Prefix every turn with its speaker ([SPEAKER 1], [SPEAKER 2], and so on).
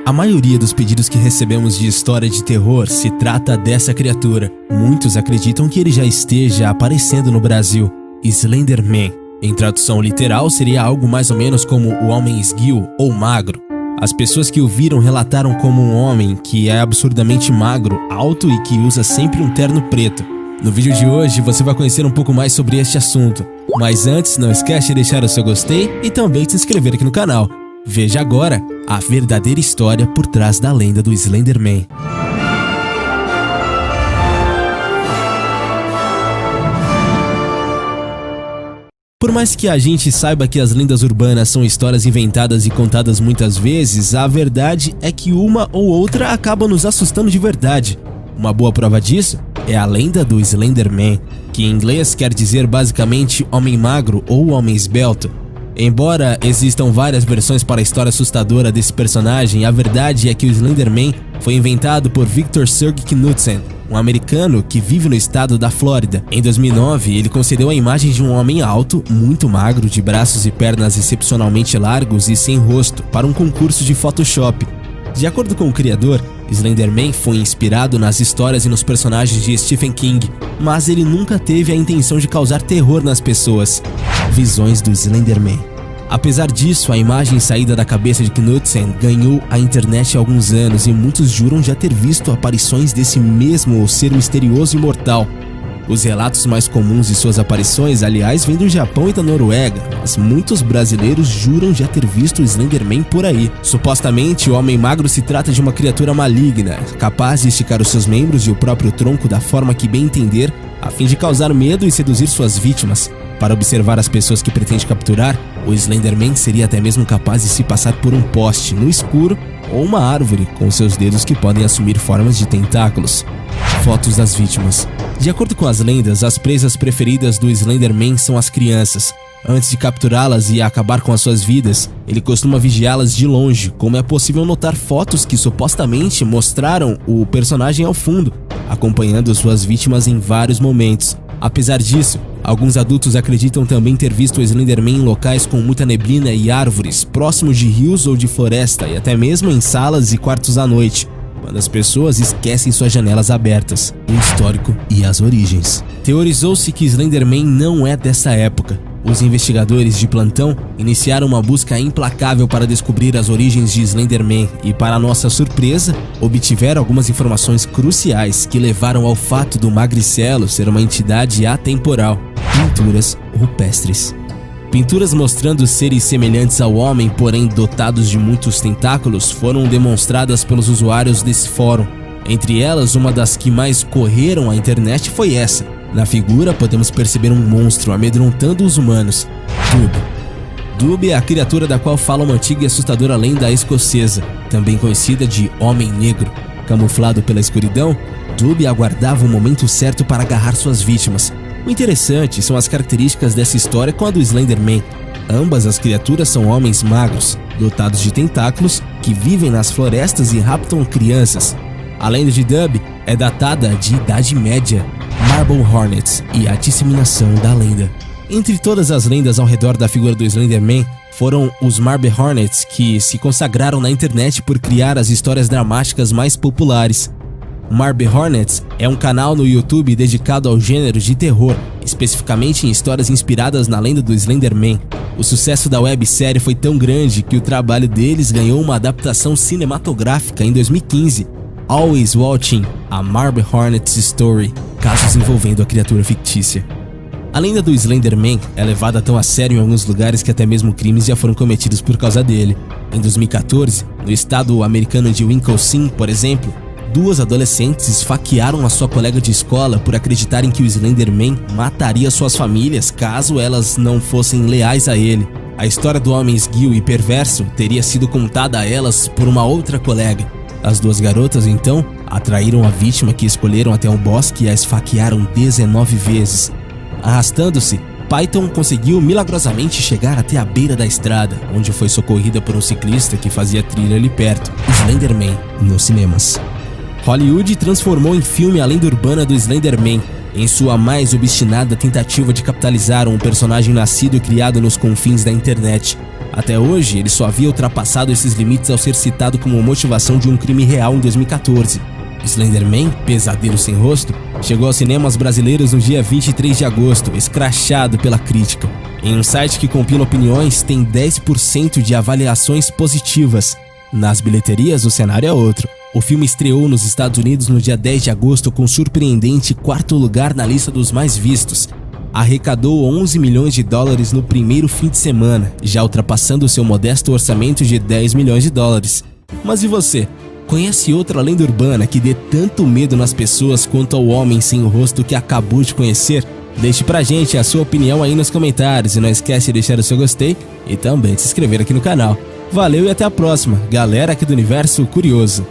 [SPEAKER 1] A maioria dos pedidos que recebemos de história de terror se trata dessa criatura. Muitos acreditam que ele já esteja aparecendo no Brasil. Slenderman, em tradução literal, seria algo mais ou menos como o homem esguio ou magro. As pessoas que o viram relataram como um homem que é absurdamente magro, alto e que usa sempre um terno preto. No vídeo de hoje você vai conhecer um pouco mais sobre este assunto. Mas antes, não esquece de deixar o seu gostei e também de se inscrever aqui no canal. Veja agora a verdadeira história por trás da lenda do Slenderman. Por mais que a gente saiba que as lendas urbanas são histórias inventadas e contadas muitas vezes, a verdade é que uma ou outra acaba nos assustando de verdade. Uma boa prova disso é a lenda do Slenderman, que em inglês quer dizer basicamente homem magro ou homem esbelto. Embora existam várias versões para a história assustadora desse personagem, a verdade é que o Slenderman foi inventado por Victor Serge Knudsen, um americano que vive no estado da Flórida. Em 2009, ele concedeu a imagem de um homem alto, muito magro, de braços e pernas excepcionalmente largos e sem rosto, para um concurso de Photoshop. De acordo com o criador, Slenderman foi inspirado nas histórias e nos personagens de Stephen King, mas ele nunca teve a intenção de causar terror nas pessoas. Visões do Slenderman. Apesar disso, a imagem saída da cabeça de Knudsen ganhou a internet há alguns anos e muitos juram já ter visto aparições desse mesmo ser misterioso e mortal. Os relatos mais comuns de suas aparições, aliás, vêm do Japão e da Noruega, mas muitos brasileiros juram já ter visto o Slenderman por aí. Supostamente, o homem magro se trata de uma criatura maligna, capaz de esticar os seus membros e o próprio tronco da forma que bem entender, a fim de causar medo e seduzir suas vítimas. Para observar as pessoas que pretende capturar, o Slenderman seria até mesmo capaz de se passar por um poste no escuro ou uma árvore, com seus dedos que podem assumir formas de tentáculos. Fotos das vítimas. De acordo com as lendas, as presas preferidas do Slenderman são as crianças. Antes de capturá-las e acabar com as suas vidas, ele costuma vigiá-las de longe, como é possível notar fotos que supostamente mostraram o personagem ao fundo, acompanhando suas vítimas em vários momentos. Apesar disso, alguns adultos acreditam também ter visto o Slenderman em locais com muita neblina e árvores, próximos de rios ou de floresta, e até mesmo em salas e quartos à noite, quando as pessoas esquecem suas janelas abertas. O histórico e as origens. Teorizou-se que Slenderman não é dessa época. Os investigadores de plantão iniciaram uma busca implacável para descobrir as origens de Slenderman e, para nossa surpresa, obtiveram algumas informações cruciais que levaram ao fato do magricelo ser uma entidade atemporal. Pinturas rupestres. Pinturas mostrando seres semelhantes ao homem, porém dotados de muitos tentáculos, foram demonstradas pelos usuários desse fórum. Entre elas, uma das que mais correram a internet foi essa. Na figura, podemos perceber um monstro amedrontando os humanos. Dub é a criatura da qual fala uma antiga e assustadora lenda escocesa, também conhecida de Homem Negro. Camuflado pela escuridão, Dub aguardava o momento certo para agarrar suas vítimas. O interessante são as características dessa história com a do Slenderman. Ambas as criaturas são homens magros, dotados de tentáculos, que vivem nas florestas e raptam crianças. A lenda de Dub é datada de Idade Média, Marble Hornets e a disseminação da lenda. Entre todas as lendas ao redor da figura do Slenderman, foram os Marble Hornets que se consagraram na internet por criar as histórias dramáticas mais populares. Marble Hornets é um canal no YouTube dedicado ao gênero de terror, especificamente em histórias inspiradas na lenda do Slenderman. O sucesso da websérie foi tão grande que o trabalho deles ganhou uma adaptação cinematográfica em 2015. Always Watching, a Marble Hornets Story, casos envolvendo a criatura fictícia. A lenda do Slenderman é levada tão a sério em alguns lugares que até mesmo crimes já foram cometidos por causa dele. Em 2014, no estado americano de Wisconsin, por exemplo, 2 adolescentes esfaquearam a sua colega de escola por acreditarem que o Slenderman mataria suas famílias caso elas não fossem leais a ele. A história do homem esguio e perverso teria sido contada a elas por uma outra colega. As 2 garotas, então, atraíram a vítima que escolheram até um bosque e a esfaquearam 19 vezes. Arrastando-se, Python conseguiu milagrosamente chegar até a beira da estrada, onde foi socorrida por um ciclista que fazia trilha ali perto. Slenderman nos cinemas. Hollywood transformou em filme a lenda urbana do Slenderman, em sua mais obstinada tentativa de capitalizar um personagem nascido e criado nos confins da internet. Até hoje, ele só havia ultrapassado esses limites ao ser citado como motivação de um crime real em 2014. Slenderman, Pesadelo Sem Rosto, chegou aos cinemas brasileiros no dia 23 de agosto, escrachado pela crítica. Em um site que compila opiniões, tem 10% de avaliações positivas. Nas bilheterias, o cenário é outro. O filme estreou nos Estados Unidos no dia 10 de agosto com surpreendente 4º lugar na lista dos mais vistos. Arrecadou 11 milhões de dólares no primeiro fim de semana, já ultrapassando seu modesto orçamento de 10 milhões de dólares. Mas e você? Conhece outra lenda urbana que dê tanto medo nas pessoas quanto ao homem sem o rosto que acabou de conhecer? Deixe pra gente a sua opinião aí nos comentários e não esquece de deixar o seu gostei e também de se inscrever aqui no canal. Valeu e até a próxima, galera aqui do Universo Curioso!